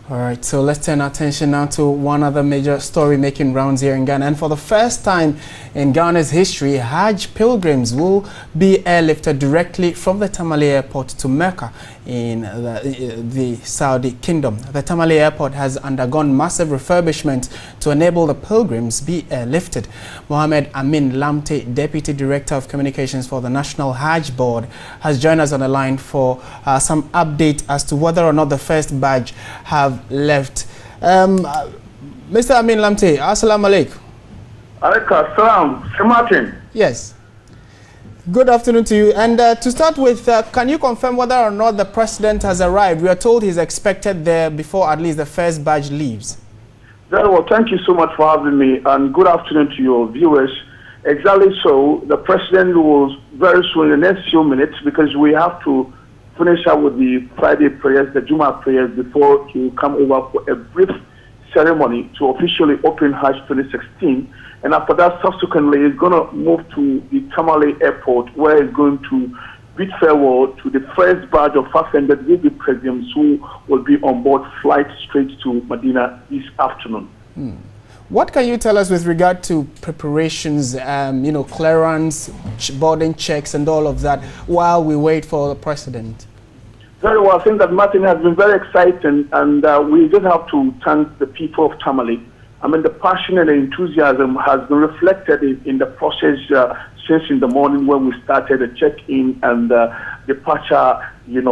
All right, so let's turn our attention now to one other major story making rounds here in Ghana. And for the first time in Ghana's history, Hajj pilgrims will be airlifted directly from the Tamale Airport to Mecca in the Saudi Kingdom. The Tamale Airport has undergone massive refurbishment to enable the pilgrims be airlifted. Mohammed Amin Lamte, Deputy Director of Communications for the National Hajj Board, has joined us on the line for some update as to whether or not the first batch have left. Mr. Amin Lamte, assalamu alaikum. Alaikum salam. Sir Martin. Yes. Good afternoon to you. And to start with, can you confirm whether or not the president has arrived? We are told he's expected there before at least the first batch leaves. Very well. Thank you so much for having me, and good afternoon to your viewers. Exactly so. The president will very soon, in the next few minutes, because we have to finish up with the Friday prayers, the Juma prayers, before he come over for a brief ceremony to officially open Hajj 2016. And after that, subsequently, he's going to move to the Tamale Airport, where he's going to bid farewell to the first batch of 500 will-be pilgrims who will be on board flight straight to Medina this afternoon. What can you tell us with regard to preparations, clearance, boarding checks and all of that while we wait for the president? Very well. I think that Martin has been very exciting, and we just have to thank the people of Tamale. I mean, the passion and the enthusiasm has been reflected in the process since in the morning when we started the check-in and departure,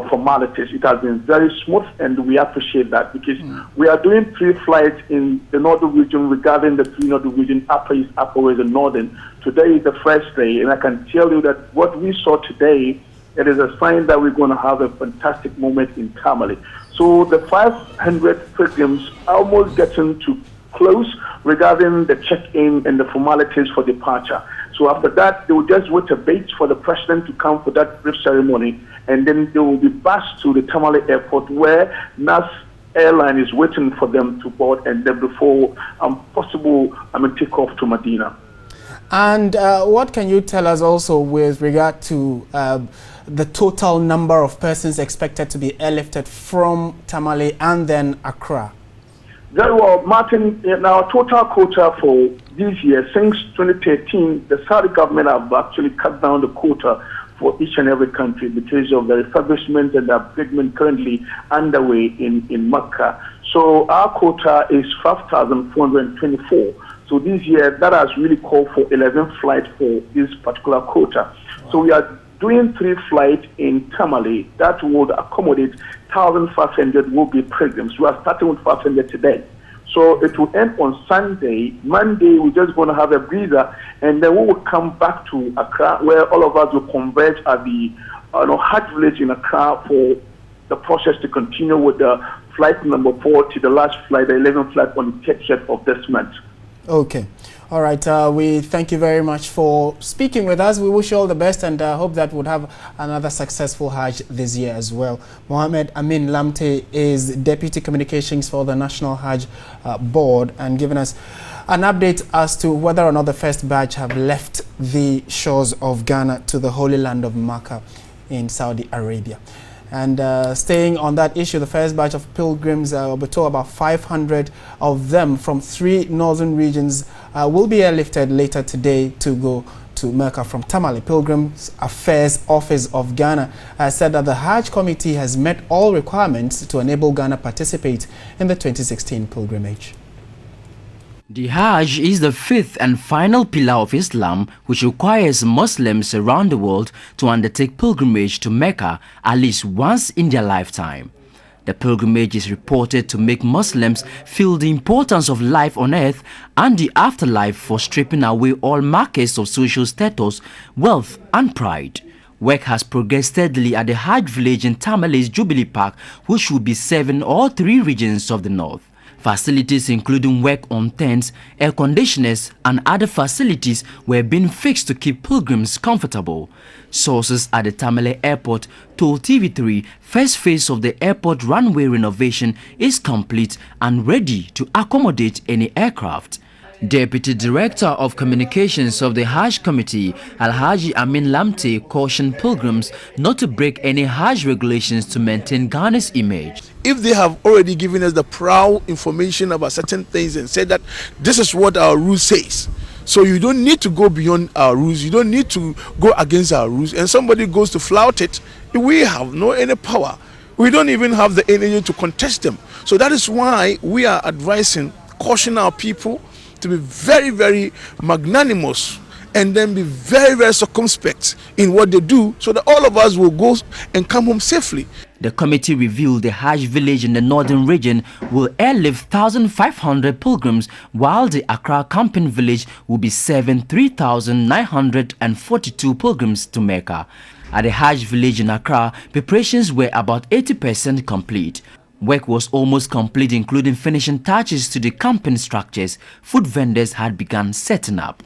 formalities. It has been very smooth, and we appreciate that because we are doing 3 flights in the northern region regarding the 3 northern region, Upper East, Upper West, and Northern. Today is the first day, and I can tell you that what we saw today, it is a sign that we're going to have a fantastic moment in Tamale. So the 500 pilgrims are almost getting to close regarding the check-in and the formalities for departure. So after that, they will just wait a bit for the president to come for that brief ceremony, and then they will be bused to the Tamale Airport, where NAS Airline is waiting for them to board, and then before possible, take off to Medina. And what can you tell us also with regard to the total number of persons expected to be airlifted from Tamale and then Accra? Very well, Martin. In our total quota for this year, since 2013, the Saudi government have actually cut down the quota for each and every country because of the refurbishment and the upgradement currently underway in Mecca. So our quota is 5,424. So this year, that has really called for 11 flights for this particular quota. So we are doing 3 flights in Tamale that would accommodate 1,500 will-be pilgrims. We are starting with 500 today. So it will end on Sunday. Monday, we're just going to have a breather, and then we will come back to Accra, where all of us will converge at the Hajj village in Accra for the process to continue with the flight number 4 to the last flight, the 11th flight on the 30th of this month. Okay. All right. We thank you very much for speaking with us. We wish you all the best, and hope that we'll have another successful Hajj this year as well. Mohammed Amin Lamte is Deputy Communications for the National Hajj Board, and giving us an update as to whether or not the first batch have left the shores of Ghana to the Holy Land of Mecca in Saudi Arabia. And staying on that issue, the first batch of pilgrims, we're told about 500 of them from 3 northern regions will be airlifted later today to go to Mecca from Tamale. Pilgrims Affairs Office of Ghana said that the Hajj Committee has met all requirements to enable Ghana participate in the 2016 pilgrimage. The Hajj is the 5th and final pillar of Islam, which requires Muslims around the world to undertake pilgrimage to Mecca at least once in their lifetime. The pilgrimage is reported to make Muslims feel the importance of life on earth and the afterlife for stripping away all markers of social status, wealth and pride. Work has progressed steadily at the Hajj village in Tamale's Jubilee Park, which will be serving all 3 regions of the north. Facilities including work on tents, air conditioners and other facilities were being fixed to keep pilgrims comfortable. Sources at the Tamale Airport told TV3 first phase of the airport runway renovation is complete and ready to accommodate any aircraft. Deputy Director of Communications of the Hajj Committee, Alhaji Amin Lamte, cautioned pilgrims not to break any Hajj regulations to maintain Ghana's image. If they have already given us the prior information about certain things and said that this is what our rule says, so you don't need to go beyond our rules, you don't need to go against our rules, and somebody goes to flout it, we have no any power. We don't even have the energy to contest them. So that is why we are advising, cautioning our people to be very, very magnanimous and then be very, very circumspect in what they do, so that all of us will go and come home safely. The committee revealed the Hajj village in the northern region will airlift 1,500 pilgrims, while the Accra camping village will be serving 3,942 pilgrims to Mecca. At the Hajj village in Accra, preparations were about 80% complete. Work was almost complete, including finishing touches to the camping structures. Food vendors had begun setting up.